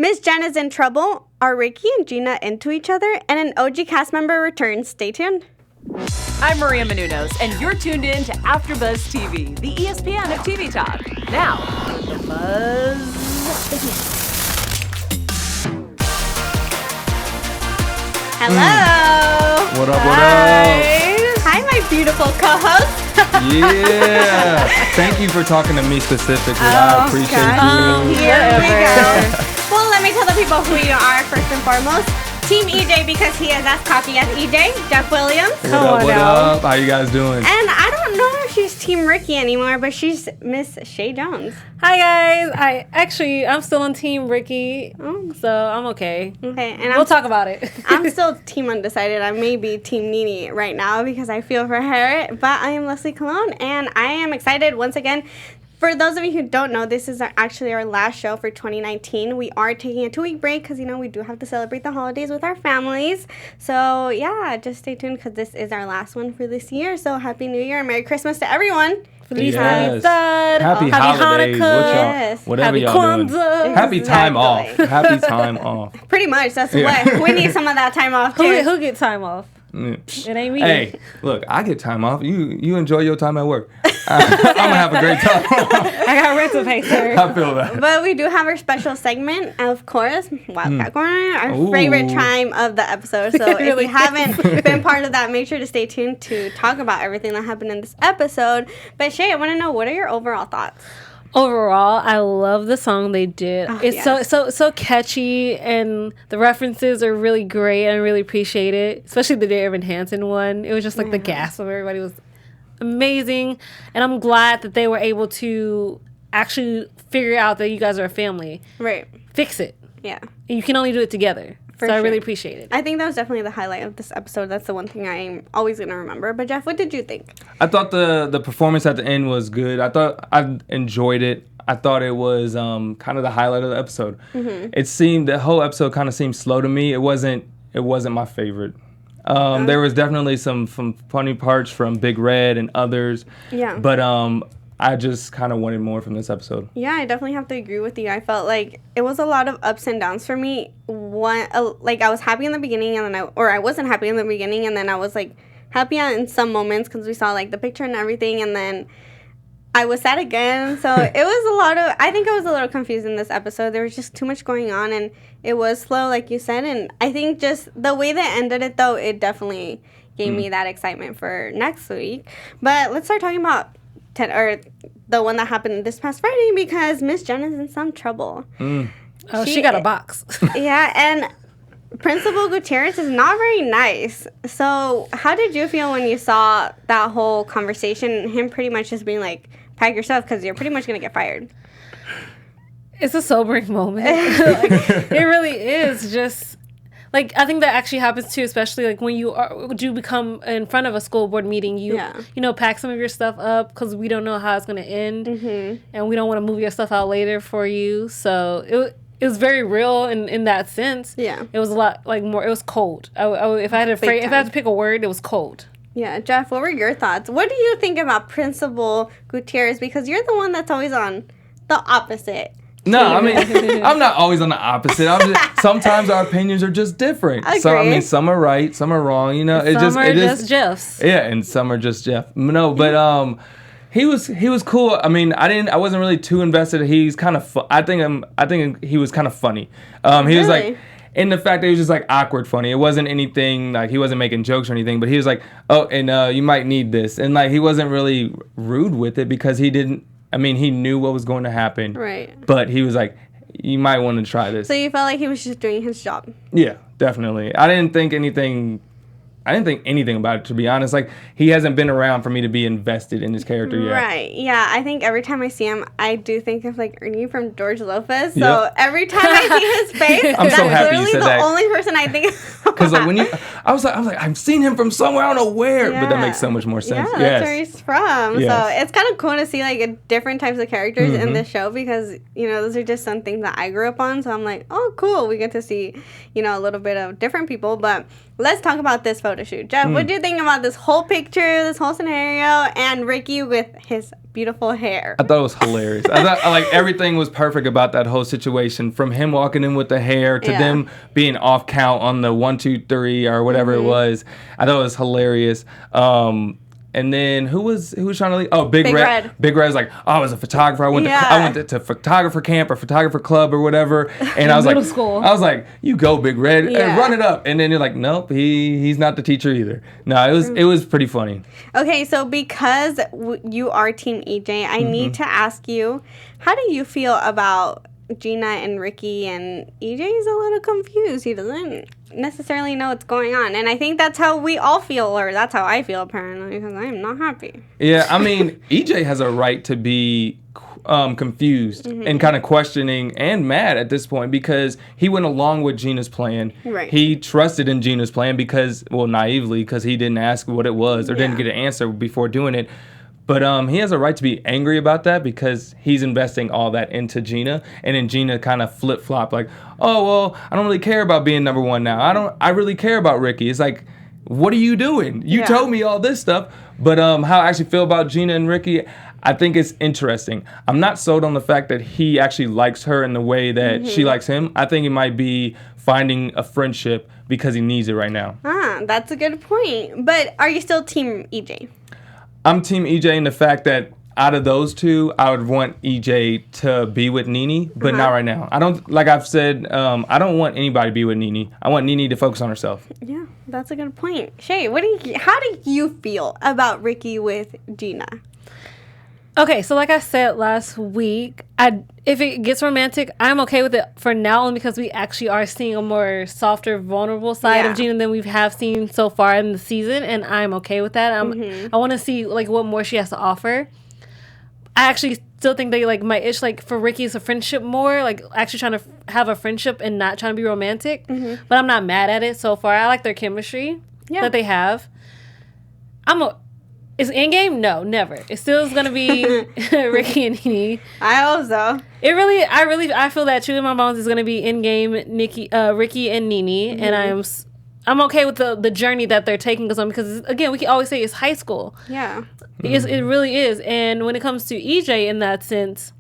Miss Jenn is in trouble. Are Ricky and Gina into each other? And an OG cast member returns. Stay tuned. I'm Maria Menounos, and you're tuned in to AfterBuzz TV, the ESPN of TV talk. Now, the buzz begins. Hello. What up, Hi, my beautiful co-host. Yeah. Thank you for talking to me specifically. I appreciate you. Here we go. Well, let me tell the people who you are first and foremost. Team EJ, because he is as cocky as EJ, Jeff Williams. What up? How you guys doing? And I don't know if she's Team Ricky anymore, but she's Miss Chae Jones. Hi guys. I'm still on Team Ricky, so I'm okay. Okay, and we'll talk about it. I'm still Team Undecided. I may be Team Nene right now because I feel for her, but I am Leslie Colon, and I am excited once again. For those of you who don't know, this is actually our last show for 2019. We are taking a 2-week break because, we do have to celebrate the holidays with our families. So, yeah, just stay tuned because this is our last one for this year. So, Happy New Year and Merry Christmas to everyone. Feliz Navidad. Happy holidays. Yes. Whatever Happy y'all Kwanzaa. doing. Happy time off. Happy time off. Pretty much. That's what. We need some of that time off, too. Who get time off? It ain't me. Hey, look, I get time off. You enjoy your time at work. I'm going to have a great time. I got rent to pay, sir. I feel that. But we do have our special segment, of course, Wildcat Corner, our favorite time of the episode. So if you haven't been part of that, make sure to stay tuned to talk about everything that happened in this episode. But Chae, I want to know, what are your overall thoughts? Overall, I love the song they did. It's yes. so catchy, and the references are really great. And I really appreciate it, especially the Dave Evan Hansen one. It was just like the gasp of everybody was amazing, and I'm glad that they were able to actually figure out that you guys are a family. Right. Fix it. Yeah. And you can only do it together. For so sure. I really appreciate it. I think that was definitely the highlight of this episode. That's the one thing I'm always going to remember. But Jeff, what did you think? I thought the performance at the end was good. I thought I enjoyed it. I thought it was kind of the highlight of the episode. Mm-hmm. It seemed, the whole episode kind of seemed slow to me. It wasn't my favorite. There was definitely some funny parts from Big Red and others. Yeah. But I just kind of wanted more from this episode. Yeah, I definitely have to agree with you. I felt like it was a lot of ups and downs for me. Like I was happy in the beginning, and then I wasn't happy in the beginning, and then I was like happy in some moments because we saw like the picture and everything, and then I was sad again. So it was I think I was a little confused in this episode. There was just too much going on, and it was slow, like you said. And I think just the way they ended it, though, it definitely gave me that excitement for next week. But let's start talking about the one that happened this past Friday, because Miss Jenn is in some trouble. Oh, she got a box. Yeah, and Principal Gutierrez is not very nice. So how did you feel when you saw that whole conversation, him pretty much just being like, pack yourself because you're pretty much going to get fired? It's a sobering moment. It really is. Just like, I think that actually happens too, especially like when you become in front of a school board meeting, you pack some of your stuff up because we don't know how it's going to end, and we don't want to move your stuff out later for you. So it was very real in that sense. Yeah, it was a lot more. It was cold. If I had to pick a word, it was cold. Yeah, Jeff, what were your thoughts? What do you think about Principal Gutierrez? Because you're the one that's always on the opposite. No, I mean, I'm not always on the opposite. Sometimes our opinions are just different. Agreed. So, I mean, some are right, some are wrong. Some are just Jeff's. Yeah, and some are just Jeff. No, but he was cool. I mean, I wasn't really too invested. He's kind of I think he was kind of funny. He was like, in the fact that he was just like awkward funny. It wasn't anything like, he wasn't making jokes or anything, but he was like, oh, and you might need this. And like, he wasn't really rude with it because he knew what was going to happen. Right. But he was like, you might want to try this. So you felt like he was just doing his job? Yeah, definitely. I didn't think anything about it, to be honest. Like, he hasn't been around for me to be invested in his character yet. Right. Yeah, I think every time I see him, I do think of like Ernie from George Lopez. So every time I see his face, I'm that's so happy you literally said the that. only person I think of. Because like I was like, I've seen him from somewhere, I don't know where, but that makes so much more sense. Yeah, that's where he's from. Yes. So it's kind of cool to see like different types of characters in this show, because those are just some things that I grew up on. So I'm like, oh, cool, we get to see a little bit of different people. But let's talk about this photo shoot. Jeff, what do you think about this whole picture, this whole scenario, and Ricky with his beautiful hair? I thought it was hilarious. I thought like everything was perfect about that whole situation, from him walking in with the hair to them being off count on the 1, 2, 3 or whatever it was. I thought it was hilarious. And then who was trying to leave? Oh, Big Red. Big Red was like, oh, I was a photographer. I went to photographer camp or photographer club or whatever. And I was like, school. I was like, you go, Big Red, and run it up. And then you're like, nope, he's not the teacher either. No, it was pretty funny. Okay, so because you are Team EJ, I need to ask you, how do you feel about Gina and Ricky? And EJ's a little confused. He doesn't necessarily know what's going on, and I think that's how we all feel, or that's how I feel apparently, because I am not happy. Yeah, I mean, EJ has a right to be confused and kind of questioning and mad at this point, because he went along with Gina's plan. Right. He trusted in Gina's plan because, well, naively, because he didn't ask what it was or didn't get an answer before doing it. But he has a right to be angry about that, because he's investing all that into Gina, and then Gina kind of flip-flop like, oh, well, I don't really care about being number one now. I really care about Ricky. It's like, what are you doing? You told me all this stuff. But how I actually feel about Gina and Ricky, I think it's interesting. I'm not sold on the fact that he actually likes her in the way that she likes him. I think it might be finding a friendship because he needs it right now. That's a good point. But are you still Team EJ? I'm Team EJ in the fact that out of those two, I would want EJ to be with Nene, but not right now. I don't, like I've said, I don't want anybody to be with Nene. I want Nene to focus on herself. Yeah, that's a good point. Chae, how do you feel about Ricky with Gina? Okay, so like I said last week, if it gets romantic, I'm okay with it for now, only because we actually are seeing a more softer, vulnerable side of Gina than we have seen so far in the season, and I'm okay with that. I want to see like what more she has to offer. I actually still think they like my ish like for Ricky is a friendship more, like actually trying to have a friendship and not trying to be romantic. But I'm not mad at it so far. I like their chemistry that they have. Is Endgame? No, never. It still is gonna be Ricky and Nene. I hope so. I feel that Truly My Bones is gonna be Endgame, Ricky and Nene, and I'm okay with the journey that they're taking us on, because again, we can always say it's high school. Yeah, it really is. And when it comes to EJ in that sense,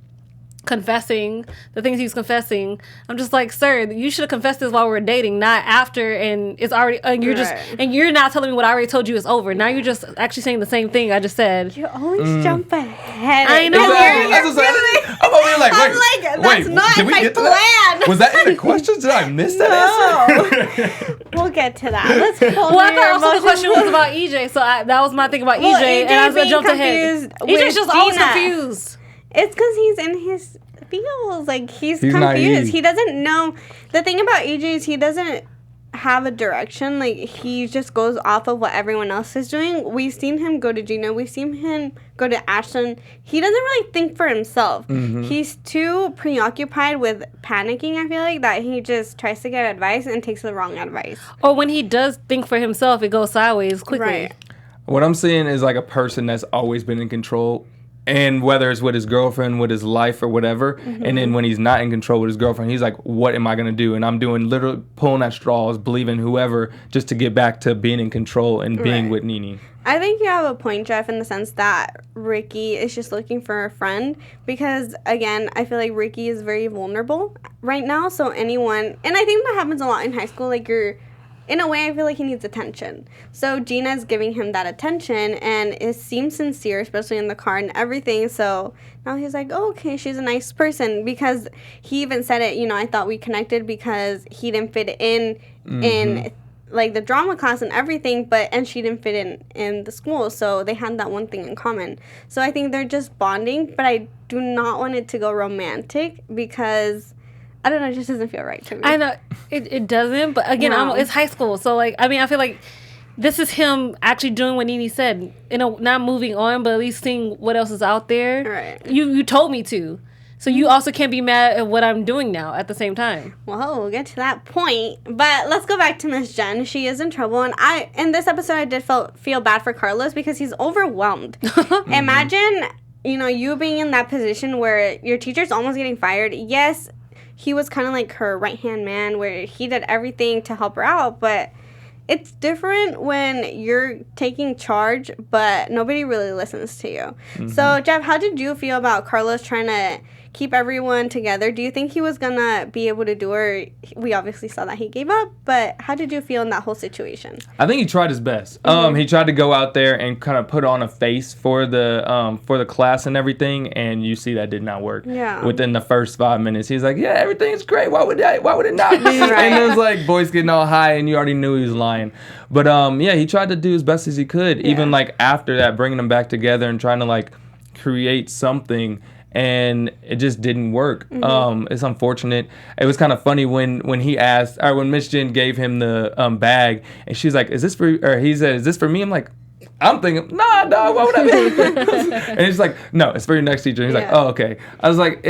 confessing the things he's confessing, I'm just like, sir, you should have confessed this while we were dating, not after, and it's already and you're not telling me what I already told you is over. Now you're just actually saying the same thing I just said. You always jump ahead. I know. I'm over here like, wait, that's not did we my get to plan. That? Was that in the questions? Did I miss that answer? We'll get to that. Let's hold I thought also the question was about EJ, so that was my thing about EJ, and I was gonna jump ahead. EJ's just always confused. It's because he's in his feels. Like, he's confused. Naive. He doesn't know. The thing about AJ is he doesn't have a direction. Like, he just goes off of what everyone else is doing. We've seen him go to Gina. We've seen him go to Ashton. He doesn't really think for himself. He's too preoccupied with panicking, I feel like, that he just tries to get advice and takes the wrong advice. Or when he does think for himself, it goes sideways quickly. Right. What I'm seeing is like a person that's always been in control. And whether it's with his girlfriend, with his life, or whatever, and then when he's not in control with his girlfriend, he's like, what am I going to do? And I'm doing literally pulling at straws, believing whoever, just to get back to being in control and being with Nene. I think you have a point, Jeff, in the sense that Ricky is just looking for a friend, because, again, I feel like Ricky is very vulnerable right now. So anyone, and I think that happens a lot in high school, like in a way, I feel like he needs attention. So Gina's giving him that attention, and it seems sincere, especially in the car and everything. So now he's like, oh, okay, she's a nice person, because he even said it, I thought we connected because he didn't fit in like the drama class and everything, and she didn't fit in the school. So they had that one thing in common. So I think they're just bonding, but I do not want it to go romantic, because I don't know, it just doesn't feel right to me. I know, it doesn't, but again, it's high school, so like, I mean, I feel like this is him actually doing what Nene said, not moving on, but at least seeing what else is out there. Right. You told me to, so you also can't be mad at what I'm doing now at the same time. Well, we'll get to that point, but let's go back to Miss Jenn. She is in trouble, and in this episode, I did feel bad for Carlos, because he's overwhelmed. Imagine, you being in that position where your teacher's almost getting fired. Yes, he was kind of like her right-hand man, where he did everything to help her out, but it's different when you're taking charge, but nobody really listens to you. Mm-hmm. So, Jeff, how did you feel about Carlos trying to keep everyone together? Do you think he was gonna be able to do it? We obviously saw that he gave up, but how did you feel in that whole situation? I think he tried his best. He tried to go out there and kind of put on a face for the class and everything, and you see that did not work. Yeah. Within the first 5 minutes, he's like, "Yeah, everything's great. Why would it not be?" Right. And it was like boys getting all high, and you already knew he was lying. But yeah, he tried to do as best as he could. Even like after that, bringing them back together and trying to like create something. And it just didn't work. It's unfortunate. It was kind of funny when he asked, or when Miss Jenn gave him the bag, and she was like, "Is this for?" Or he said, "Is this for me?" I'm thinking, "Nah, dog, why would I be?" And he's like, "No, it's for your next teacher." And he's like, "Oh, okay." I was like,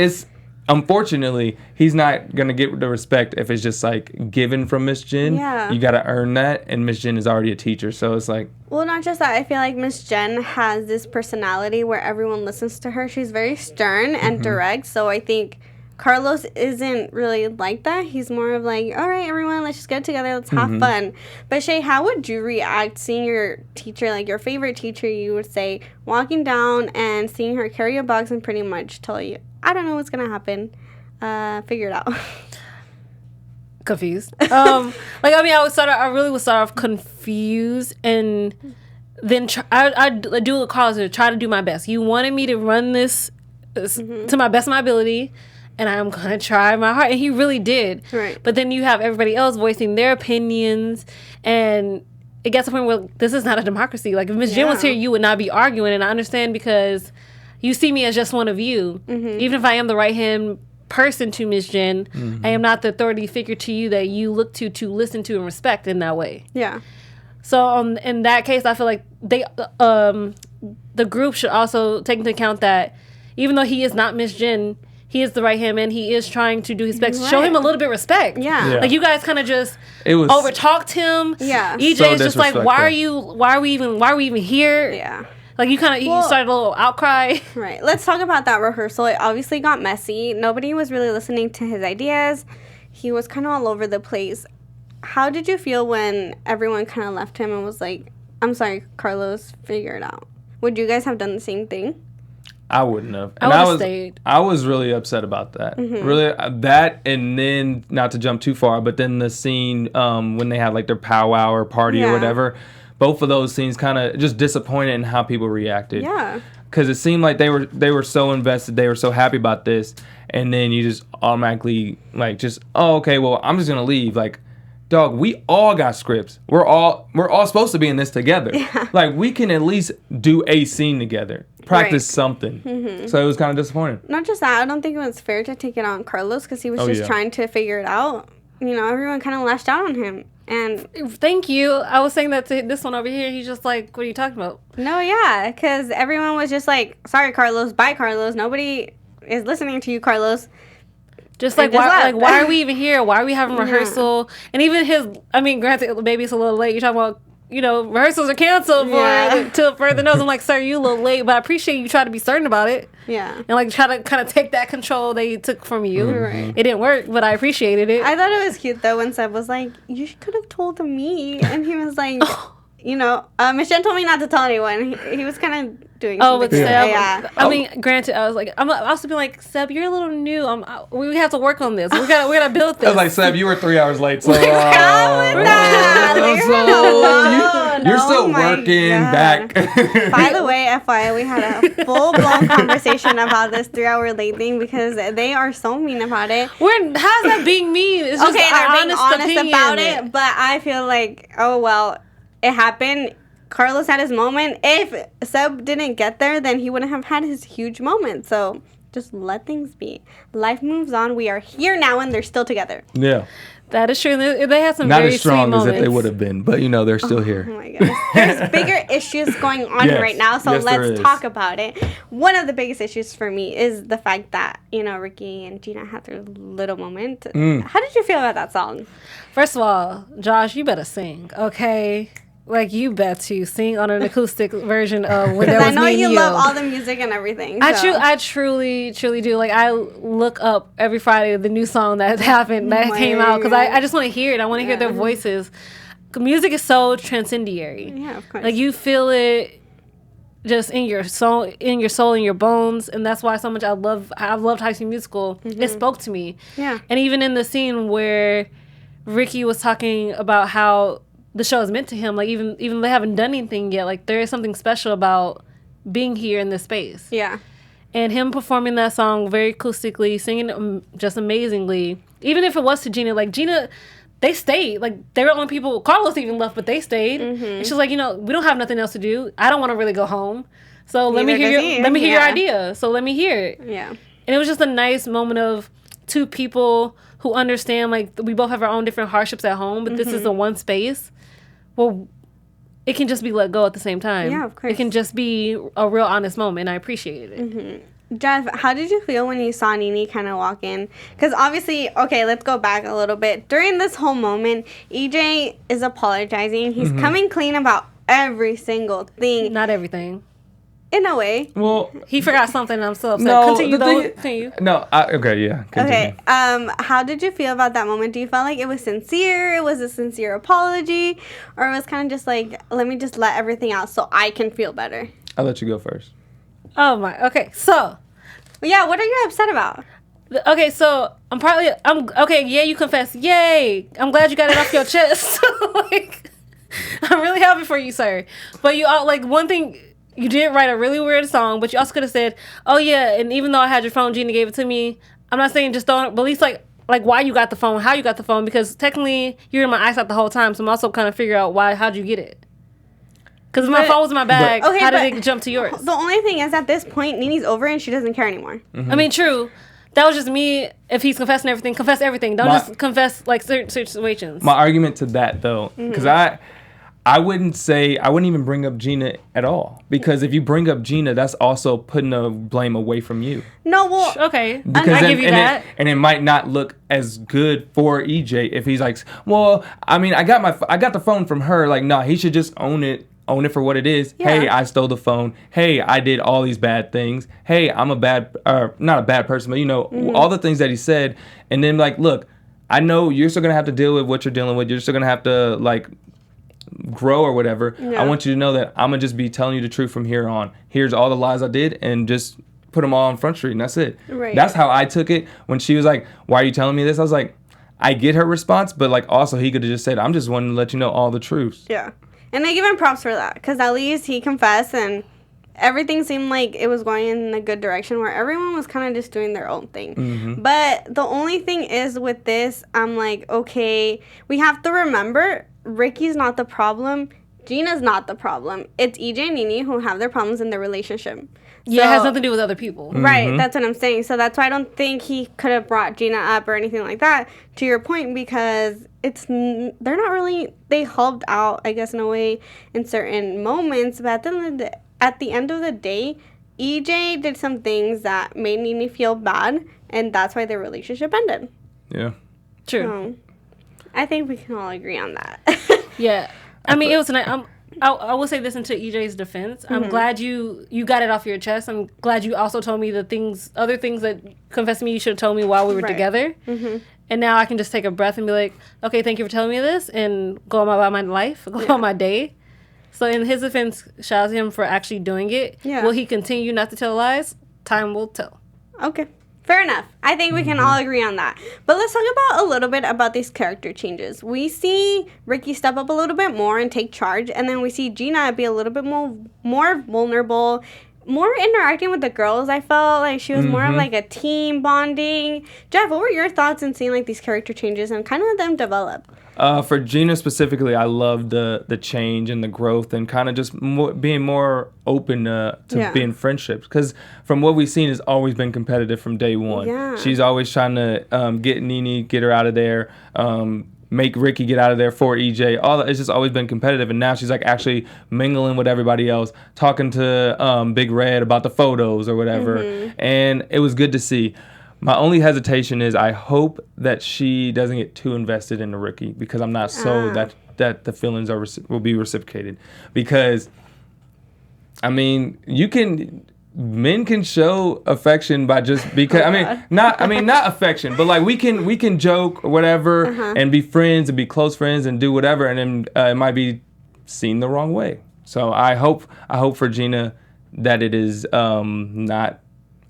unfortunately, he's not gonna get the respect if it's just like given from Miss Jenn. Yeah. You gotta earn that, and Miss Jenn is already a teacher, so it's like. Well, not just that. I feel like Miss Jenn has this personality where everyone listens to her. She's very stern and direct, so I think Carlos isn't really like that. He's more of like, all right, everyone, let's just get together, let's have fun. But Chae, how would you react seeing your teacher, like your favorite teacher, you would say, walking down and seeing her carry a box and pretty much tell you, I don't know what's going to happen. Figure it out. Confused. I really would start off confused, and then I do what Carlos did, try to do my best. You wanted me to run this to my best of my ability, and I'm gonna try my heart, and he really did. Right. But then you have everybody else voicing their opinions, and it gets to the point where this is not a democracy. Like if Ms. Jenn was here, you would not be arguing, and I understand because you see me as just one of you, even if I am the right hand person to Ms. Jenn, I am not the authority figure to you that you look to listen to and respect in that way. Yeah. So in that case, I feel like the group should also take into account that even though he is not Ms. Jenn, he is the right hand man. He is trying to do his best. Show him a little bit of respect. Yeah. Like you guys kind of just overtalked him. Yeah. EJ So is just like, why are we even here? Yeah. Like you started a little outcry. Right. Let's talk about that rehearsal. It obviously got messy. Nobody was really listening to his ideas. He was kind of all over the place. How did you feel when everyone kind of left him and was like, I'm sorry, Carlos, figure it out? Would you guys have done the same thing? I wouldn't have. I would have stayed. I was really upset about that. Really, that, and then, not to jump too far, but then the scene when they had like their powwow or party or whatever, both of those scenes kind of just disappointed in how people reacted. Yeah. Because it seemed like they were so invested, they were so happy about this, and then you just automatically like just, oh, okay, well, I'm just gonna leave. Like, dog, we all got scripts. We're all supposed to be in this together. Yeah. Like, we can at least do a scene together, practice something. So it was kind of disappointing. Not just that, I don't think it was fair to take it on Carlos because he was just trying to figure it out. You know, everyone kind of lashed out on him. And thank you. I was saying that to this one over here. He's just like, what are you talking about? No, yeah, because everyone was just like, sorry, Carlos, bye, Carlos. Nobody is listening to you, Carlos. Just like, why are we even here? Why are we having rehearsal? And even granted, maybe it's a little late. You're talking about, rehearsals are canceled till further notice. I'm like, sir, you a little late, but I appreciate you try to be certain about it. Yeah. And like try to kind of take that control they took from you. Right. It didn't work, but I appreciated it. I thought it was cute though when Seb was like, you could have told me. And he was like, Miss Jenn told me not to tell anyone. He was kind of doing something. With Seb. Yeah. I mean, granted, I was like, I'm also being like, Seb, you're a little new. We have to work on this. We gotta build this. I was like, Seb, you were 3 hours late. So, you're still working back. By the way, FYI, we had a full-blown conversation about this 3 hour late thing because they are so mean about it. How's that being mean? It's just they're being honest about it, but I feel like, oh, well, it happened. Carlos had his moment. If Seb didn't get there, then he wouldn't have had his huge moment. So just let things be. Life moves on. We are here now, and they're still together. Yeah. That is true. They had some not very as strong sweet as if moments. they would have been, but they're still here. Oh my goodness. There's bigger issues going on right now, so let's talk about it. One of the biggest issues for me is the fact that, Ricky and Gina had their little moment. How did you feel about that song? First of all, Josh, you better sing, okay? Like, you bet to sing on an acoustic version of When There Was Me and You. I know you love all the music and everything. So. I truly, truly do. Like, I look up every Friday the new song that happened, that came out, because I just want to hear it. I want to hear their voices. music is so transcendiary. Yeah, of course. Like you feel it just in your soul, in your bones, and that's why so much I've loved High School Musical. It spoke to me. Yeah. And even in the scene where Ricky was talking about how the show is meant to him, like even they haven't done anything yet, like there is something special about being here in this space. Yeah. And him performing that song very acoustically, singing it just amazingly. Even if it was to Gina, like Gina, they stayed. Like they were the only people. Carlos even left, but they stayed. And she's like, we don't have nothing else to do. I don't want to really go home. So let me hear your idea. So let me hear it. Yeah. And it was just a nice moment of two people who understand, like, we both have our own different hardships at home, but this is the one space. Well, it can just be let go at the same time. Yeah, of course. It can just be a real honest moment, and I appreciated it. Jeff, how did you feel when you saw Nene kind of walk in? Because obviously, okay, let's go back a little bit. During this whole moment, EJ is apologizing. He's coming clean about every single thing. Not everything. In a way. Well, He forgot something, and I'm so upset. No, Continue, the though. thing- Continue. no, okay, yeah. Continue. Okay. How did you feel about that moment? Do you feel like it was sincere? It was a sincere apology? Or it was kind of just like, let me just let everything out so I can feel better? I'll let you go first. Oh, my. Okay, so. Yeah, what are you upset about? Okay, so okay, yeah, you confess. Yay. I'm glad you got it off your chest. Like, I'm really happy for you, sir. But you all, like, one thing, you did write a really weird song, but you also could have said, oh, yeah, and even though I had your phone, Gina gave it to me. I'm not saying just don't, but at least, like why you got the phone, how you got the phone, because technically you're in my eyesight the whole time, so I'm also kind of figure out how'd you get it? Because my phone was in my bag, how did it jump to yours? The only thing is, at this point, Nene's over and she doesn't care anymore. I mean, true. That was just me. If he's confessing everything, confess everything. Don't just confess, like, certain situations. My argument to that, though, because I wouldn't even bring up Gina at all. Because if you bring up Gina, that's also putting the blame away from you. No, well... Okay, Because I give you that. It might not look as good for EJ if he's like, well, I mean, I got the phone from her. Like, no, he should just own it for what it is. Yeah. Hey, I stole the phone. Hey, I did all these bad things. Hey, I'm not a bad person, but all the things that he said. And then like, look, I know you're still gonna have to deal with what you're dealing with. You're still gonna have to like grow or whatever. Yeah. I want you to know that I'm gonna just be telling you the truth from here on. Here's all the lies I did, and just put them all on Front Street, and that's it. Right. That's how I took it when she was like, "Why are you telling me this?" I was like, I get her response, but like also he could have just said, "I'm just wanting to let you know all the truths." Yeah. And I give him props for that, because at least he confessed, and everything seemed like it was going in a good direction, where everyone was kind of just doing their own thing. But the only thing is with this, I'm like, okay, we have to remember Ricky's not the problem. Gina's not the problem. It's EJ and Nene who have their problems in their relationship. Yeah, it has nothing to do with other people. Right, that's what I'm saying. So that's why I don't think he could have brought Gina up or anything like that, to your point, because they're not really, they helped out, I guess, in a way, in certain moments, but at the end of the day, EJ did some things that made Nene feel bad, and that's why their relationship ended. Yeah. True. So, I think we can all agree on that. Yeah. I mean, it was nice. I will say this into EJ's defense. I'm glad you got it off your chest. I'm glad you also told me other things that confessed to me you should have told me while we were together. And now I can just take a breath and be like, okay, thank you for telling me this, and go about my life, go about my day. So in his defense, shout out to him for actually doing it. Yeah. Will he continue not to tell lies? Time will tell. Okay. Fair enough. I think we can all agree on that. But let's talk about a little bit about these character changes. We see Ricky step up a little bit more and take charge, and then we see Gina be a little bit more vulnerable, more interacting with the girls. I felt like she was more of like a team bonding. Jeff, what were your thoughts in seeing like these character changes and kind of them develop? For Gina specifically, I loved the change and the growth, and kind of just being more open to being friendships. Because from what we've seen, it's always been competitive from day one. Yeah. She's always trying to get Nene, get her out of there, make Ricky get out of there for EJ. It's just always been competitive, and now she's like actually mingling with everybody else, talking to Big Red about the photos or whatever, and it was good to see. My only hesitation is I hope that she doesn't get too invested into Ricky, because I'm not sold that the feelings will be reciprocated. Because, I mean, you can men can show affection by just because not affection, but like we can joke or whatever and be friends and be close friends and do whatever, and then it might be seen the wrong way. So I hope for Gina that it is not.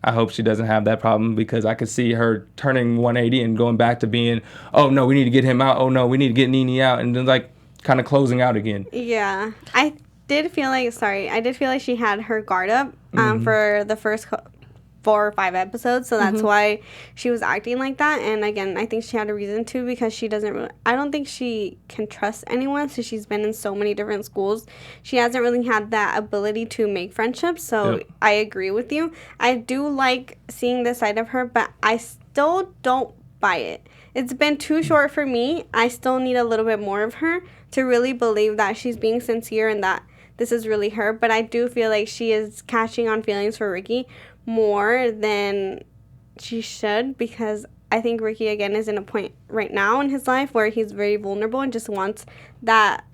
I hope she doesn't have that problem, because I could see her turning 180 and going back to being, oh no, we need to get him out. Oh no, we need to get Nene out, and then like kind of closing out again. Yeah, I did feel like she had her guard up for the first 4 or 5 episodes, so that's why she was acting like that. And again, I think she had a reason to, because she doesn't really, I don't think she can trust anyone, so she's been in so many different schools. She hasn't really had that ability to make friendships, so I agree with you. I do like seeing this side of her, but I still don't buy it. It's been too short for me. I still need a little bit more of her to really believe that she's being sincere and that this is really her. But I do feel like she is catching on feelings for Ricky more than she should, because I think Ricky, again, is in a point right now in his life where he's very vulnerable and just wants that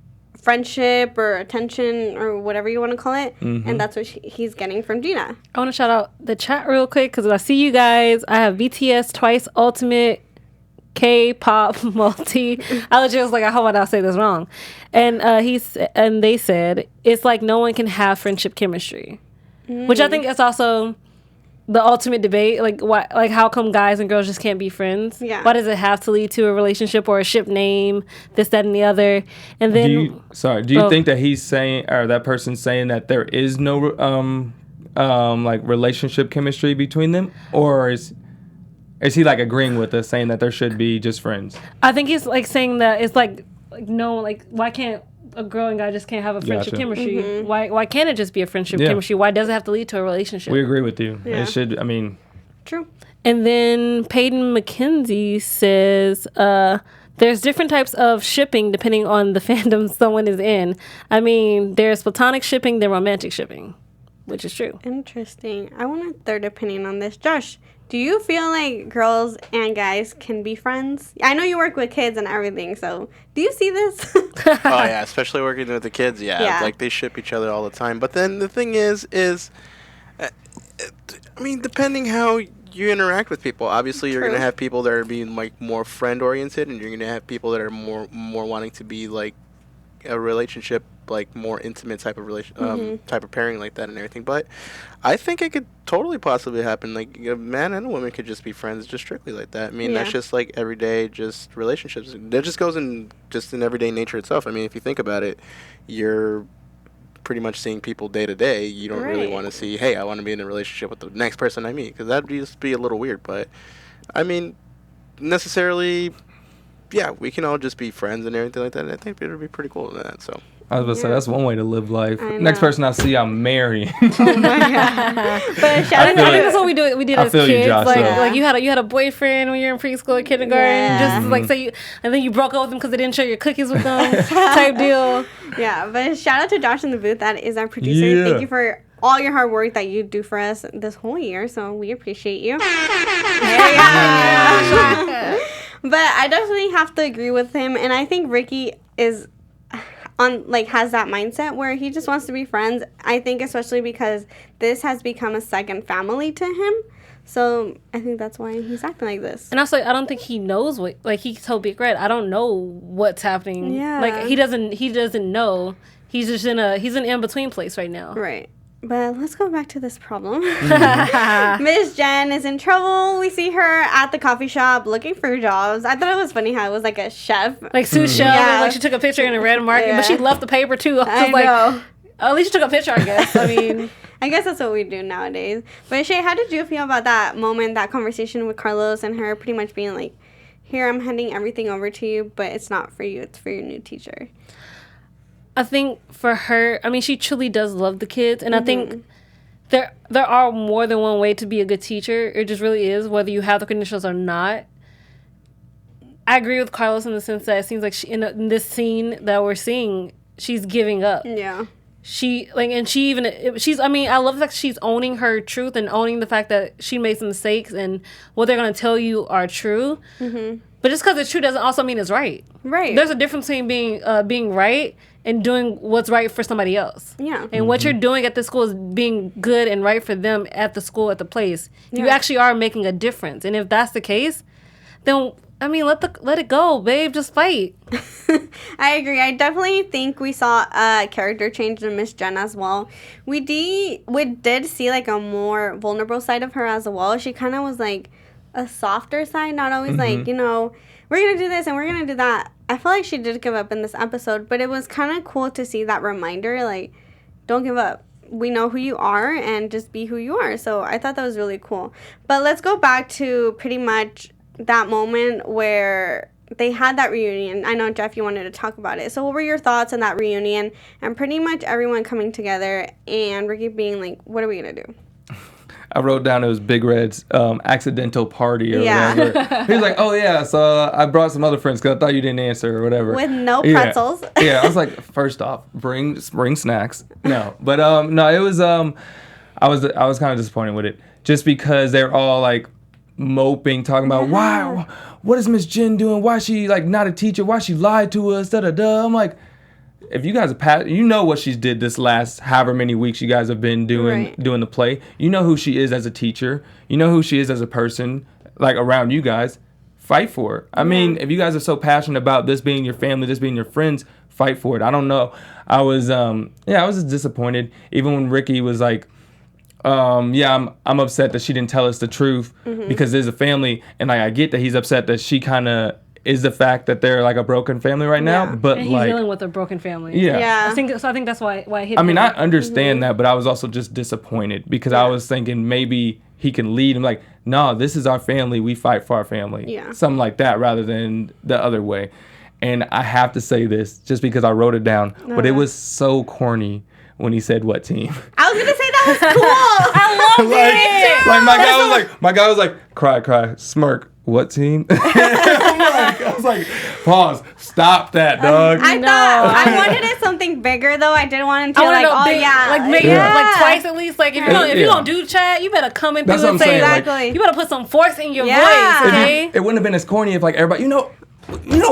friendship or attention or whatever you want to call it. And that's what he's getting from Gina. I want to shout out the chat real quick, because I see you guys. I have BTS Twice Ultimate K-pop multi. I legit was like, I hope I don't say this wrong. And they said it's like no one can have friendship chemistry, which I think is also the ultimate debate. Like, why? Like, how come guys and girls just can't be friends? Yeah. Why does it have to lead to a relationship or a ship name? This, that, and the other. And then, do you think that he's saying, or that person's saying, that there is no like relationship chemistry between them, or is he like agreeing with us, saying that there should be just friends? I think he's like saying that it's like no, like, why can't a girl and guy just can't have a friendship chemistry? Why can't it just be a friendship chemistry? Why does it have to lead to a relationship? We agree with you. It should. True. And then Peyton McKenzie says there's different types of shipping depending on the fandom someone is in. I mean, there's platonic shipping, then romantic shipping, which is true. Interesting. I want a third opinion on this. Josh, do you feel like girls and guys can be friends? I know you work with kids and everything, so do you see this? Oh, yeah, especially working with the kids, yeah. Like, they ship each other all the time. But then the thing is I mean, depending how you interact with people, obviously you're going to have people that are being, like, more friend-oriented, and you're going to have people that are more wanting to be, like, a relationship, like, more intimate type of type of pairing like that and everything. But I think it could totally possibly happen. Like, a man and a woman could just be friends just strictly like that. I mean, that's just like everyday just relationships. That just goes in just in everyday nature itself. I mean, if you think about it, you're pretty much seeing people day to day. You don't really want to see, hey, I want to be in a relationship with the next person I meet, because that'd just be a little weird. But I mean, necessarily, yeah, we can all just be friends and everything like that. And I think it would be pretty cool with that. So I was about to say, that's one way to live life. Next person I see, I'm marrying. Oh my God. But shout out, I think that's what we do. We did as kids. You, Josh, like you had a boyfriend when you were in preschool or kindergarten. Just like say, and then you broke up with them because they didn't share your cookies with them. Type deal. Yeah, but shout out to Josh in the booth. That is our producer. Thank you for all your hard work that you do for us this whole year. So we appreciate you. But I definitely have to agree with him, and I think Ricky is has that mindset where he just wants to be friends. I think especially because this has become a second family to him. So I think that's why he's acting like this. And also, I don't think he knows what, like, he told Big Red, I don't know what's happening. Yeah. Like, he doesn't know. He's just in an in-between place right now. Right. But let's go back to this problem. Miss Jenn is in trouble. We see her at the coffee shop looking for jobs. I thought it was funny how it was like a chef. Like sous chef. Yeah. Like she took a picture in a red market, but she left the paper too. I was know. At least she took a picture, I guess. I mean, I guess that's what we do nowadays. But Chae, how did you feel about that moment, that conversation with Carlos and her pretty much being like, here, I'm handing everything over to you, but it's not for you. It's for your new teacher. I think for her, I mean, she truly does love the kids. And I think there are more than one way to be a good teacher. It just really is, whether you have the credentials or not. I agree with Carlos in the sense that it seems like she, in this scene that we're seeing, she's giving up. Yeah. I love the fact that she's owning her truth and owning the fact that she made some mistakes and what they're going to tell you are true. Mm-hmm. But But just because it's true doesn't also mean it's right. Right. There's a difference between being right and doing what's right for somebody else. Yeah. And what you're doing at the school is being good and right for them at the school, at the place. You actually are making a difference. And if that's the case, then I mean, let it go, babe. Just fight. I agree. I definitely think we saw a character change in Miss Jenn as well. We did see like a more vulnerable side of her as well. She kind of was like a softer side, not always like, you know, we're gonna do this and we're gonna do that. I feel like she did give up in this episode, but it was kind of cool to see that reminder, like, don't give up. We know who you are and just be who you are. So I thought that was really cool. But let's go back to pretty much that moment where they had that reunion. I know, Jeff, you wanted to talk about it. So what were your thoughts on that reunion and pretty much everyone coming together and Ricky being like, what are we going to do? I wrote down it was Big Red's accidental party or whatever. He was like, oh, yeah, so I brought some other friends because I thought you didn't answer or whatever. With no pretzels. Yeah, I was like, first off, bring snacks. No, but no, it was, I was kind of disappointed with it just because they're all like moping, talking about, why, what is Miss Jenn doing? Why is she like not a teacher? Why she lied to us? I'm like, if you guys are you know what she's did this last however many weeks you guys have been doing the play. You know who she is as a teacher. You know who she is as a person, like around you guys. Fight for her. I mean, if you guys are so passionate about this being your family, this being your friends, fight for it. I don't know. I was just disappointed. Even when Ricky was like, I'm upset that she didn't tell us the truth because there's a family, and like I get that he's upset that she kind of is the fact that they're like a broken family right now, but and he's like dealing with a broken family. Yeah. I think that's why I hit. I mean, I understand that, but I was also just disappointed because I was thinking maybe he can lead. I'm like, no, this is our family. We fight for our family. Yeah. Something like that rather than the other way. And I have to say this just because I wrote it down, but it was so corny when he said what team. I was gonna say that was cool. I love it. Like my guy was like, cry, smirk. What team? I was like, pause. Stop that, dog. I thought I wanted it something bigger though. I didn't want him to like twice at least. Like if you don't do chat, you better come in through and say exactly. You better put some force in your voice. Okay. It wouldn't have been as corny if like everybody, you know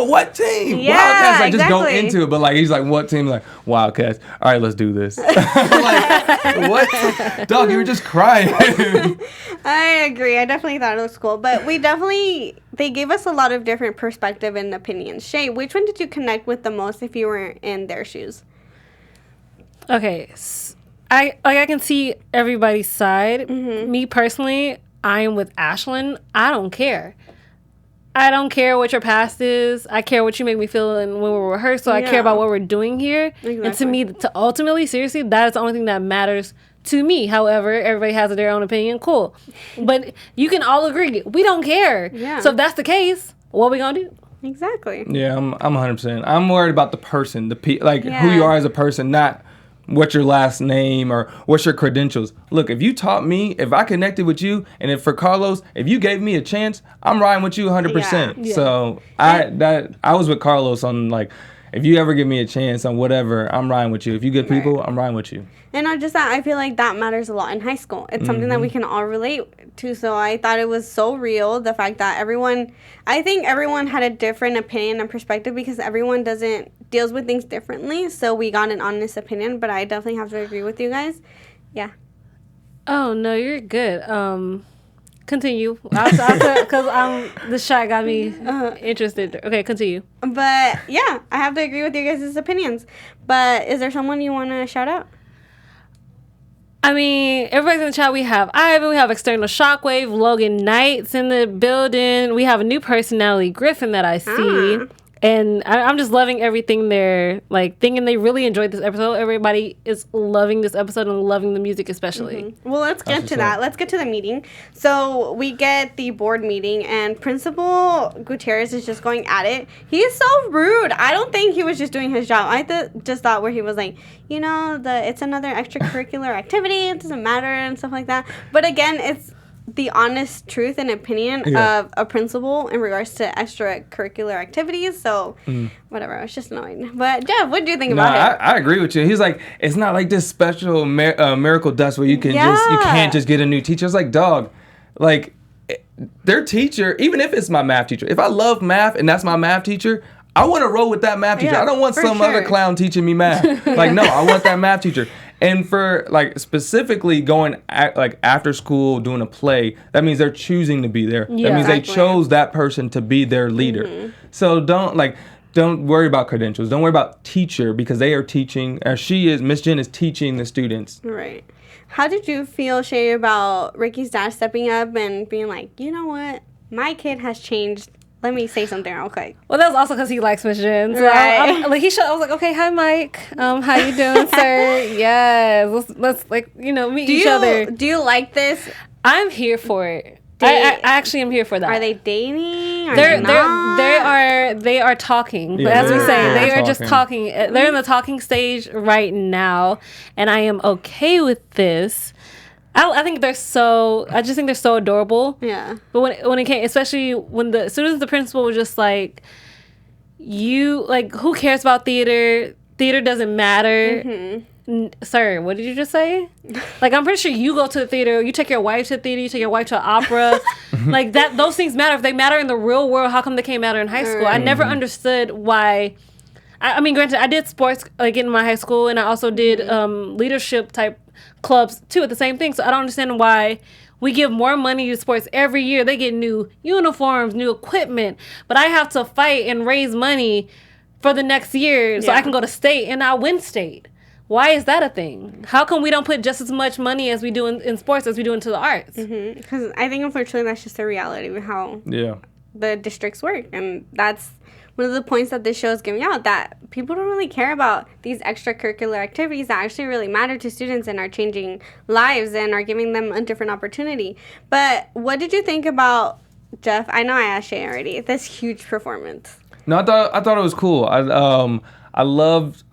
what team? Yeah, Wildcats. Like exactly. just go into it, but like he's like, what team? Like Wildcats. All right, let's do this. I'm like, what? Dog, you were just crying. I agree. I definitely thought it was cool, but they gave us a lot of different perspective and opinions. Chae, which one did you connect with the most if you were in their shoes? Okay, I can see everybody's side. Me personally, I am with Ashlyn. I don't care. I don't care what your past is. I care what you make me feel when we're rehearsed. So I care about what we're doing here. Exactly. And to me, ultimately, seriously, that is the only thing that matters to me. However, everybody has their own opinion. Cool. But you can all agree. We don't care. Yeah. So if that's the case, what are we going to do? Exactly. Yeah, I'm 100%. I'm worried about the person, who you are as a person, not what's your last name or what's your credentials. Look, if you taught me, if I connected with you, and if for Carlos, if you gave me a chance, I'm riding with you 100%. Yeah. So I was with Carlos on like, if you ever give me a chance on whatever, I'm riding with you. If you good people, I'm riding with you. And not just that, I feel like that matters a lot in high school. It's something that we can all relate to. So I thought it was so real, the fact that I think everyone had a different opinion and perspective because everyone deals with things differently. So we got an honest opinion, but I definitely have to agree with you guys. Yeah. Oh, no, you're good. Continue. Because the shot got me interested. Okay, continue. But yeah, I have to agree with you guys' opinions. But is there someone you want to shout out? I mean, everybody's in the chat. We have Ivan, we have External Shockwave, Logan Knight's in the building. We have a new personality, Griffin, that I see. And I'm just loving everything they're like thinking they really enjoyed this episode. Everybody is loving this episode and loving the music especially. Well, let's get to that. Let's get to the meeting. So we get the board meeting and Principal Gutierrez is just going at it. He's so rude. I don't think he was just doing his job. I just thought where he was like, it's another extracurricular activity. It doesn't matter and stuff like that. But again, it's the honest truth and opinion of a principal in regards to extracurricular activities. So, whatever. I was just annoyed. But, Jeff, what do you think about it? I agree with you. He's like, it's not like this special miracle dust where you can you can't just get a new teacher. It's like, dog, like, their teacher, even if it's my math teacher, if I love math and that's my math teacher, I want to roll with that math teacher. Yeah, I don't want some other clown teaching me math. Like, no, I want that math teacher. And for, like, specifically going, after school, doing a play, that means they're choosing to be there. Yeah, that means they chose that person to be their leader. So don't worry about credentials. Don't worry about teacher, because they are teaching, Miss Jenn is teaching the students. Right. How did you feel, Chae, about Ricky's dad stepping up and being like, you know what? My kid has changed. Let me say something real quick. Well, that was also because he likes Miss Jenn. So Right. I was like, okay, hi, Mike. How you doing, sir? Yes. Let's meet each other. Do you like this? I'm here for it. I actually am here for that. Are they dating? They are talking. Yeah, as we say, they are talking. just talking. They're in the talking stage right now, and I am okay with this. I think I just think they're so adorable. Yeah. But when it came, especially as soon as the principal was just like, who cares about theater? Theater doesn't matter. Sir, what did you just say? Like, I'm pretty sure you go to the theater, you take your wife to the theater, you take your wife to opera. Like, those things matter. If they matter in the real world, how come they can't matter in high school? I never understood why. I mean, granted, I did sports in my high school, and I also did leadership type clubs too at the same thing. So I don't understand why we give more money to sports every year. They get new uniforms, new equipment, but I have to fight and raise money for the next year so I can go to state and I win state. Why is that a thing? How come we don't put just as much money as we do in sports as we do into the arts? Because I think, unfortunately, that's just the reality of how the districts work. And that's one of the points that this show is giving out, that people don't really care about these extracurricular activities that actually really matter to students and are changing lives and are giving them a different opportunity. But what did you think about, Jeff? I know I asked Chae already. This huge performance. No, I thought it was cool. I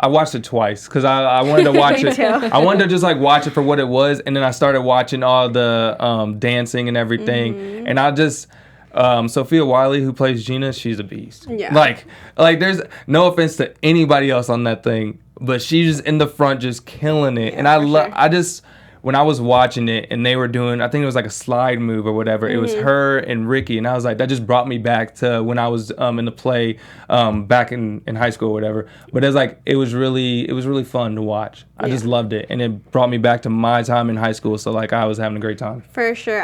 watched it twice because I wanted to watch it. I wanted to just watch it for what it was, and then I started watching all the dancing and everything, and I just. Sophia Wiley, who plays Gina, she's a beast. Yeah. Like there's no offense to anybody else on that thing, but she's just in the front just killing it. And I just, when I was watching it and they were doing, I think it was like a slide move or whatever. It was her and Ricky, and I was like, that just brought me back to when I was in the play back in high school or whatever. But it was really fun to watch. I just loved it, and it brought me back to my time in high school. So I was having a great time. For sure.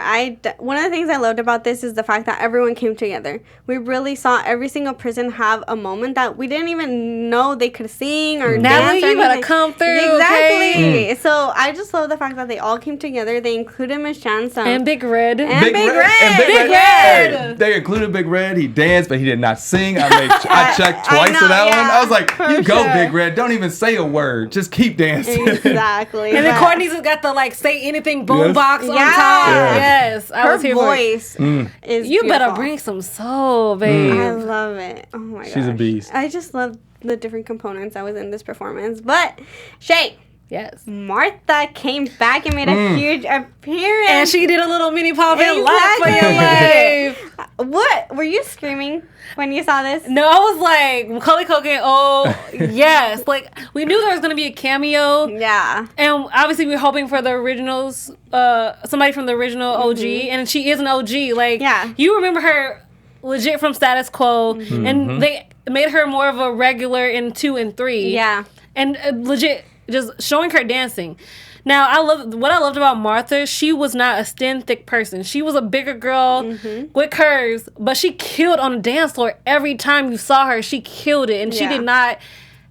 One of the things I loved about this is the fact that everyone came together. We really saw every single person have a moment that we didn't even know they could sing or dance. You better come through. Exactly. Okay? So I just love the fact that they all came together. They included Miss Jenn and Big Red. And Big Red. Big Red. They included Big Red. He danced, but he did not sing. I checked twice for that one. I was like, you go, Big Red. Don't even say a word. Just keep dancing. Exactly. And then Courtney's got the say anything boombox on top. Yeah. Yes. I was here Her voice is You beautiful. better bring some soul, babe. I love it. Oh my gosh. She's a beast. I just love the different components that was in this performance. But Chae. Yes. Martha came back and made a huge appearance. And she did a little mini pop and laugh for your life. What? Were you screaming when you saw this? No, I was like, Macaulay Culkin, yes. We knew there was going to be a cameo. Yeah. And obviously we were hoping for the originals, somebody from the original OG. And she is an OG. You remember her legit from Status Quo. And they made her more of a regular in 2 and 3. Yeah. And legit... just showing her dancing. Now, what I loved about Martha, she was not a thin, thick person. She was a bigger girl with curves, but she killed on the dance floor. Every time you saw her, she killed it. And she did not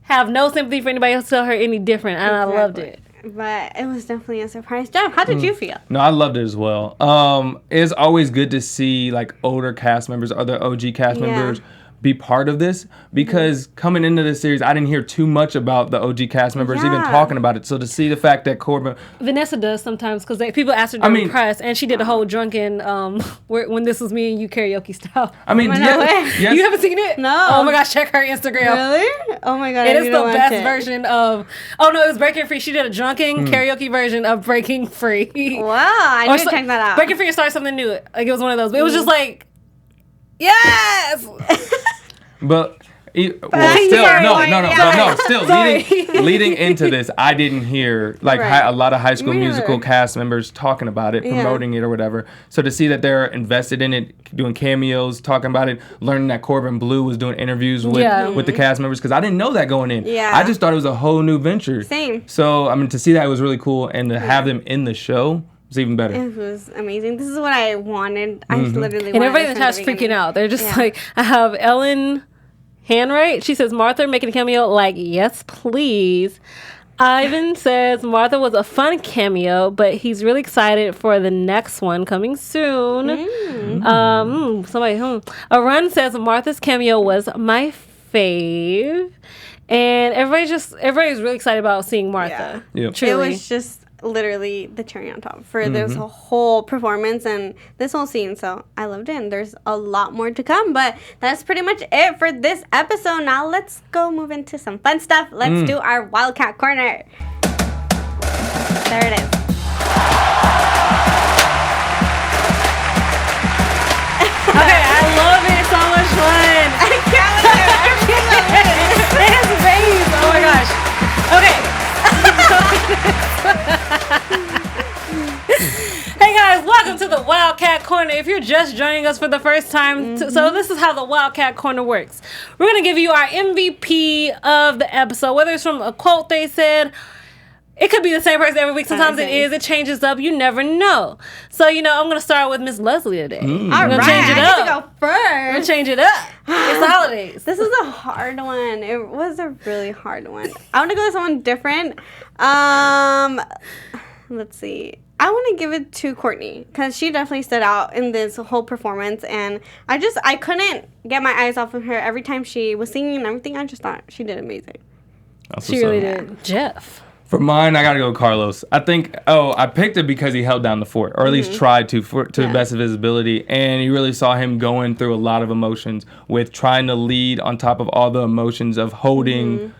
have no sympathy for anybody else to tell her any different. And I loved it. But it was definitely a surprise. Jeff, how did you feel? No, I loved it as well. It's always good to see older cast members, other OG cast members be part of this, because coming into this series, I didn't hear too much about the OG cast members even talking about it. So to see the fact that Corbin... Vanessa does sometimes, because people asked her during press, and she did a whole drunken, when this was me and you karaoke style. Yes. You haven't seen it? No. Oh my gosh, check her Instagram. Really? Oh my god, it is the best version of... Oh no, it was Breaking Free. She did a drunken karaoke version of Breaking Free. Wow, I need to check that out. Breaking Free started something new. It was one of those. But it was just yes! But Leading into this, I didn't hear a lot of High School Musical cast members talking about it, promoting it or whatever. So to see that they're invested in it, doing cameos, talking about it, learning that Corbin Bleu was doing interviews with the cast members, because I didn't know that going in. Yeah. I just thought it was a whole new venture. Same. So, I mean, to see that was really cool, and to have them in the show, it's even better. It was amazing. This is what I wanted. I literally wanted. And everybody in the chat's freaking out. They're just like, I have Ellen Handwright. She says, Martha making a cameo. Like, yes, please. Ivan says, Martha was a fun cameo, but he's really excited for the next one coming soon. Arun says, Martha's cameo was my fave. And everybody's really excited about seeing Martha. Yeah. Yep. It was just literally the cherry on top for this whole performance and this whole scene. So I loved it, and there's a lot more to come, but that's pretty much it for this episode. Now let's go move into some fun stuff. Let's do our Wildcat Corner. There it is. Okay, I love it. So much fun. I can't believe it. It's raised. Oh my gosh. Okay. Hey guys, welcome to the Wildcat Corner. If you're just joining us for the first time, so this is how the Wildcat Corner works. We're going to give you our MVP of the episode, whether it's from a quote they said. It could be the same person every week. Sometimes it is. It changes up. You never know. So, I'm going to start with Miss Leslie today. All right. Change it up. I get to go first. We're going to change it up. It's the holidays. This is a hard one. It was a really hard one. I want to go with someone different. Let's see. I want to give it to Courtney, because she definitely stood out in this whole performance, and I couldn't get my eyes off of her every time she was singing and everything. I just thought she did amazing. She really did. Jeff. For mine, I gotta go with Carlos. I think, I picked it because he held down the fort, or at least tried to the best of his ability. And you really saw him going through a lot of emotions with trying to lead on top of all the emotions of holding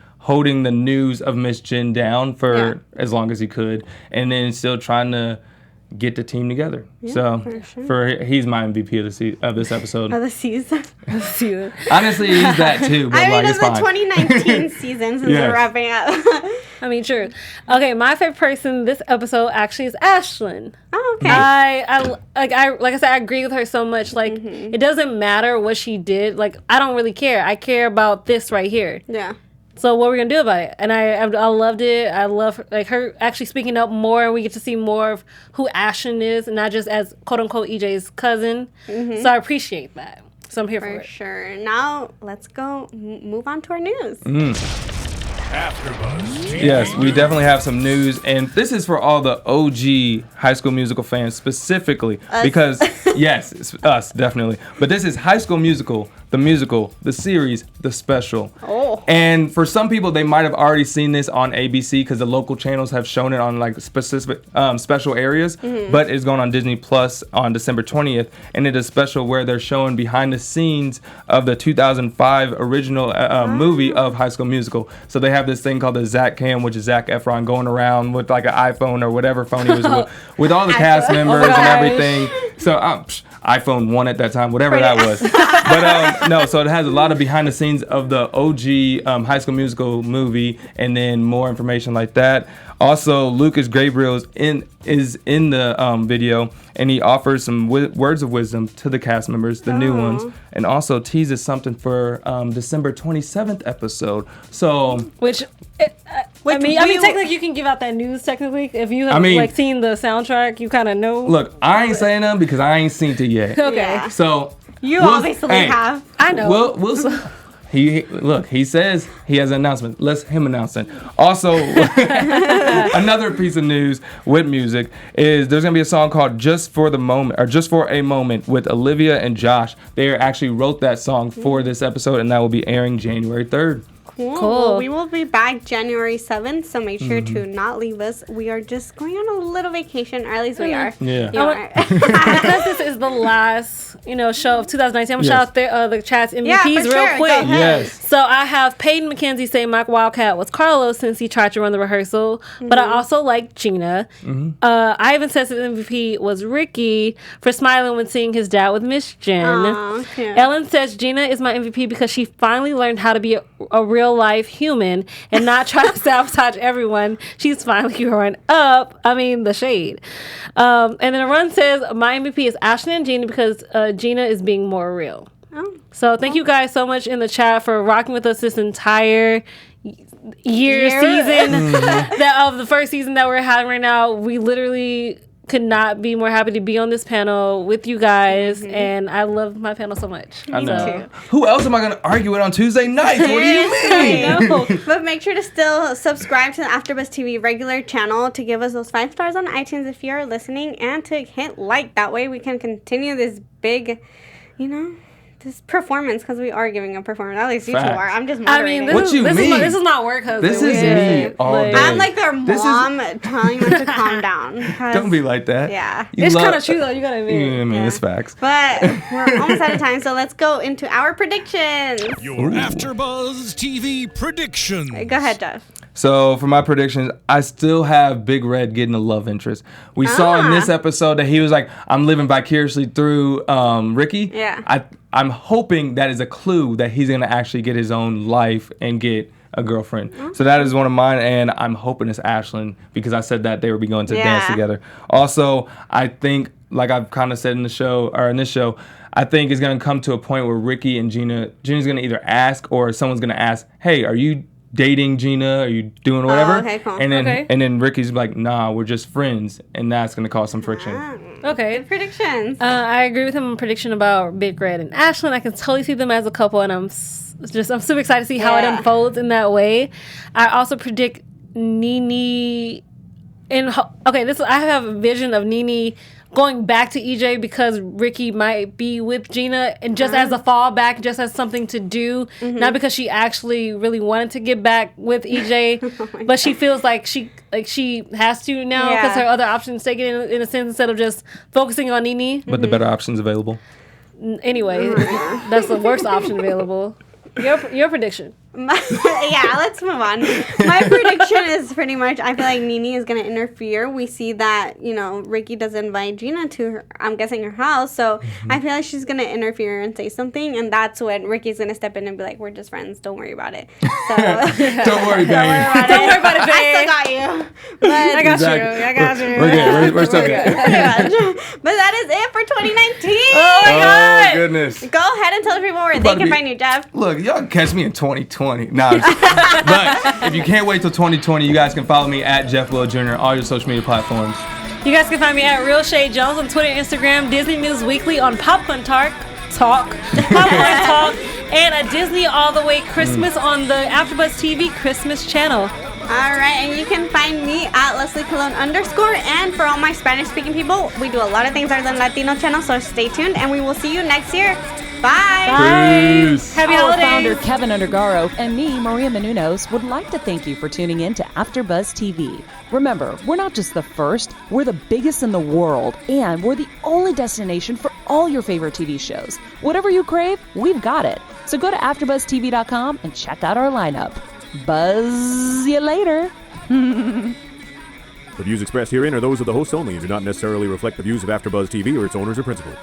the news of Miss Jenn down for as long as he could, and then still trying to get the team together. Yeah, so he's my MVP of this episode. Of the season. Honestly, he's that too. But it's the 2019 season since we're wrapping up. I mean, true. Okay, my favorite person this episode actually is Ashlyn. Oh, okay. Like I said, I agree with her so much. Like, it doesn't matter what she did. Like, I don't really care. I care about this right here. Yeah. So what are we gonna do about it? And I loved it. I love her actually speaking up more, and we get to see more of who Ashlyn is, and not just as quote unquote EJ's cousin. So I appreciate that. So I'm here for it. For sure. Now let's go move on to our news. AfterBuzz TV. Yes, we definitely have some news, and this is for all the OG High School Musical fans specifically, because yes, it's us definitely. But this is High School Musical, the musical, the series, the special. Oh. And for some people, they might have already seen this on ABC because the local channels have shown it on like specific special areas. But it's going on Disney Plus on December 20th, and it is special where they're showing behind the scenes of the 2005 original movie of High School Musical. So they have this thing called the Zac Cam, which is Zac Efron going around with like an iPhone or whatever phone he was with all the cast members and everything. So iPhone 1 at that time, whatever that was. But no, so it has a lot of behind the scenes of the OG High School Musical movie, and then more information like that. Also, Lucas Gabriel is in the video, and he offers some words of wisdom to the cast members, the new ones, and also teases something for December 27th episode. So, I mean, technically you can give out that news. Technically, if you have seen the soundtrack, you kind of know. Look, I ain't saying them because I ain't seen it yet. Okay, yeah. So you obviously have. I know. We'll He says he has an announcement. Let's him announce it. Also, another piece of news with music is there's gonna be a song called "Just for a Moment" with Olivia and Josh. They actually wrote that song for this episode, and that will be airing January 3rd. Cool. Well, we will be back January 7th, so make sure to not leave us. We are just going on a little vacation, or at least we are. Yeah. Because this is the last, show of 2019, I'm going to shout out the chat's MVPs real quick. Yes. So I have Peyton McKenzie say Mike Wildcat was Carlos since he tried to run the rehearsal, but I also like Gina. Ivan says his MVP was Ricky for smiling when seeing his dad with Miss Jenn. Ellen says Gina is my MVP because she finally learned how to be a real life human and not try to sabotage everyone. She's finally growing up. I mean, the shade. And then Run says my MVP is Ashlyn and Gina because Gina is being more real. So thank you guys so much in the chat for rocking with us this entire season of the first season that we're having right now. We literally could not be more happy to be on this panel with you guys, and I love my panel so much. I know. Who else am I going to argue with on Tuesday nights? What do you mean? But make sure to still subscribe to the AfterBuzz TV regular channel to give us those 5 stars on iTunes if you're listening, and to hit like. That way we can continue this big, this performance, because we are giving a performance. At least you two are. I'm just moderating. What you mean? This is not work husband. This is me all day. I'm like their mom telling them to calm down. Don't be like that. Yeah. It's kind of true, though. You got to admit. I mean, it's facts. But we're almost out of time, so let's go into our predictions. Your AfterBuzz TV predictions. Go ahead, Jeff. So for my predictions, I still have Big Red getting a love interest. We saw in this episode that he was like, I'm living vicariously through Ricky. Yeah. I'm hoping that is a clue that he's going to actually get his own life and get a girlfriend. So that is one of mine, and I'm hoping it's Ashlyn because I said that they would be going to dance together. Also, I think, like I've kind of said in this show, I think it's going to come to a point where Ricky and Gina's going to either ask or someone's going to ask, hey, are you dating Gina? Are you doing whatever? Okay, cool. And then Ricky's like, nah, we're just friends, and that's gonna cause some friction. Okay. Good predictions. I agree with him on prediction about Big Red and Ashlyn. I can totally see them as a couple, and I'm super excited to see how it unfolds in that way. I also predict Nene I have a vision of Nene going back to EJ because Ricky might be with Gina, and just as a fallback, just as something to do, not because she actually really wanted to get back with EJ, but she feels like she has to now because her other options take it in a sense instead of just focusing on Nene. But the better options available. Anyway, that's the worst option available. Your prediction. Let's move on. My prediction is pretty much, I feel like Nene is going to interfere. We see that, Ricky doesn't invite Gina to her, I'm guessing her house. So I feel like she's going to interfere and say something. And that's when Ricky's going to step in and be like, we're just friends. Don't worry about it. So, Don't worry, babe. Don't worry about it, babe. I still got you. But I got you. We're good. We're still good. But that is it for 2019. Oh, my God. Oh, goodness. Go ahead and tell people where they can find you, Jeff. Look, y'all can catch me in 2020. Nah, but if you can't wait till 2020, you guys can follow me at Jeff Will Jr. on all your social media platforms. You guys can find me at Real Chae Jones on Twitter, Instagram, Disney News Weekly on Popcorn Talk, and a Disney All the Way Christmas on the AfterBuzz TV Christmas channel. All right, and you can find me at Leslie Colon _ and for all my Spanish-speaking people, we do a lot of things other than Latino channel, so stay tuned, and we will see you next year. Bye. Peace. Happy Our holidays. founder, Keven Undergaro, and me, Maria Menounos, would like to thank you for tuning in to AfterBuzz TV. Remember, we're not just the first, we're the biggest in the world, and we're the only destination for all your favorite TV shows. Whatever you crave, we've got it. So go to AfterBuzzTV.com and check out our lineup. Buzz you later. The views expressed herein are those of the hosts only and do not necessarily reflect the views of AfterBuzz TV or its owners or principals.